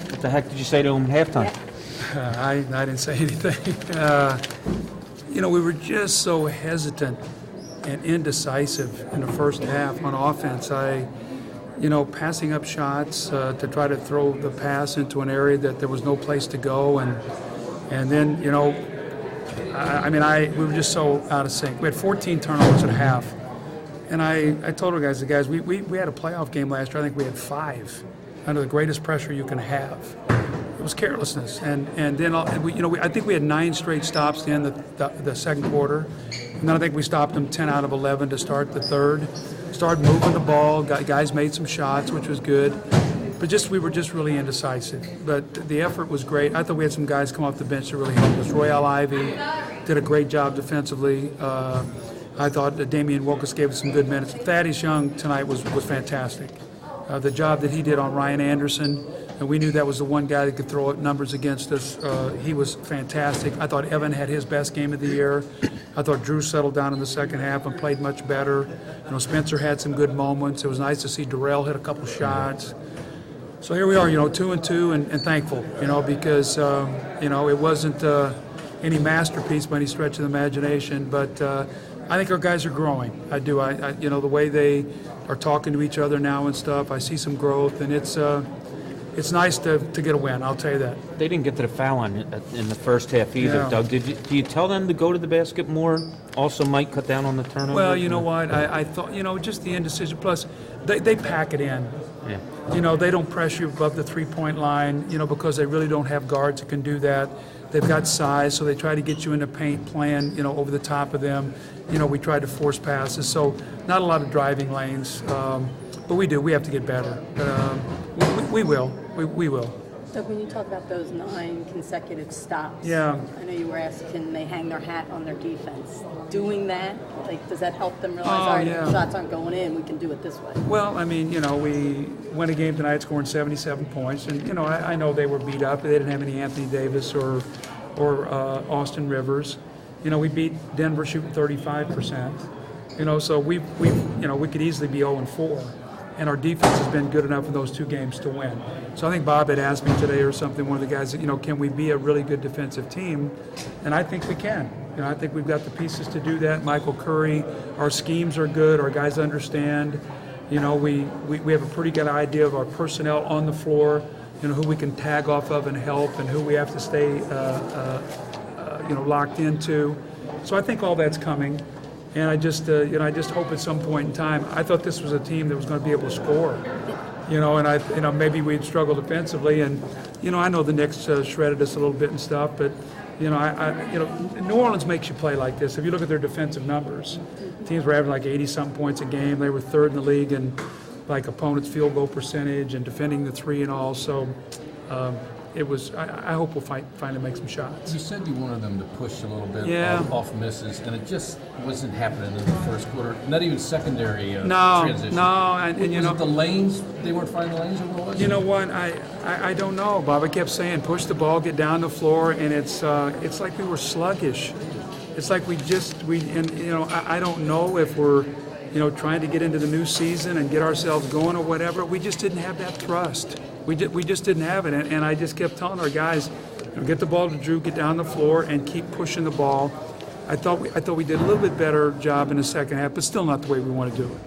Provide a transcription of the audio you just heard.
What the heck did you say to him at halftime? I didn't say anything. We were just so hesitant and indecisive in the first half on offense. Passing up shots to try to throw the pass into an area that there was no place to go, and then we were just so out of sync. We had 14 turnovers at half, and I told the guys, we had a playoff game last year. I think we had 5 under the greatest pressure you can have. It was carelessness, and then I think we had 9 straight stops to end the second quarter, and then I think we stopped them 10 out of 11 to start the third. Started moving the ball. Guys made some shots, which was good, but we were just really indecisive. But the effort was great. I thought we had some guys come off the bench that really helped us. Royale Ivy did a great job defensively. I thought that Damian Wilkes gave us some good minutes. Thaddeus Young tonight was fantastic. The job that he did on Ryan Anderson, and we knew that was the one guy that could throw up numbers against us. He was fantastic. I thought Evan had his best game of the year. I thought Drew settled down in the second half and played much better. Spencer had some good moments. It was nice to see Darrell hit a couple shots. So here we are, 2-2 and thankful, because, it wasn't any masterpiece by any stretch of the imagination, but I think our guys are growing. I do. The way they are talking to each other now and stuff, I see some growth, and it's nice to get a win, I'll tell you that. They didn't get to the foul line in the first half either, Yeah. Doug. Do you tell them to go to the basket more? Also might cut down on the turnovers? Well, you know what? I thought, just the indecision. Plus, they pack it in. Yeah. They don't press you above the three-point line, because they really don't have guards that can do that. They've got size, so they try to get you in the paint playing, over the top of them. We try to force passes, so not a lot of driving lanes. But we do. We have to get better. We will. We will. So when you talk about those 9 consecutive stops, Yeah. I know you were asked, can they hang their hat on their defense? Doing that, does that help them realize, all right, if the shots aren't going in, we can do it this way? Well, we won a game tonight scoring 77 points, and, I know they were beat up. They didn't have any Anthony Davis or Austin Rivers. We beat Denver shooting 35%. So we could easily be 0-4. And our defense has been good enough in those 2 games to win. So I think Bob had asked me today or something, one of the guys, can we be a really good defensive team? And I think we can. I think we've got the pieces to do that. Michael Curry, our schemes are good. Our guys understand. We have a pretty good idea of our personnel on the floor, who we can tag off of and help and who we have to stay, locked into. So I think all that's coming. And I just hope at some point in time. I thought this was a team that was going to be able to score, and maybe we'd struggle defensively, and I know the Knicks shredded us a little bit and stuff, but New Orleans makes you play like this. If you look at their defensive numbers, teams were having like 80-something points a game. They were 3rd in the league in opponents' field goal percentage and defending the 3 and all. So. It was. I hope we'll finally make some shots. You said you wanted them to push a little bit off misses, and it just wasn't happening in the first quarter. Not even secondary transition. No, and was it the lanes? They weren't finding the lanes, or what was it? You know what? I don't know, Bob. I kept saying push the ball, get down the floor, and it's like we were sluggish. It's like I don't know if we're trying to get into the new season and get ourselves going or whatever. We just didn't have that thrust. We just didn't have it, and I just kept telling our guys, get the ball to Drew, get down the floor, and keep pushing the ball. I thought we did a little bit better job in the second half, but still not the way we want to do it.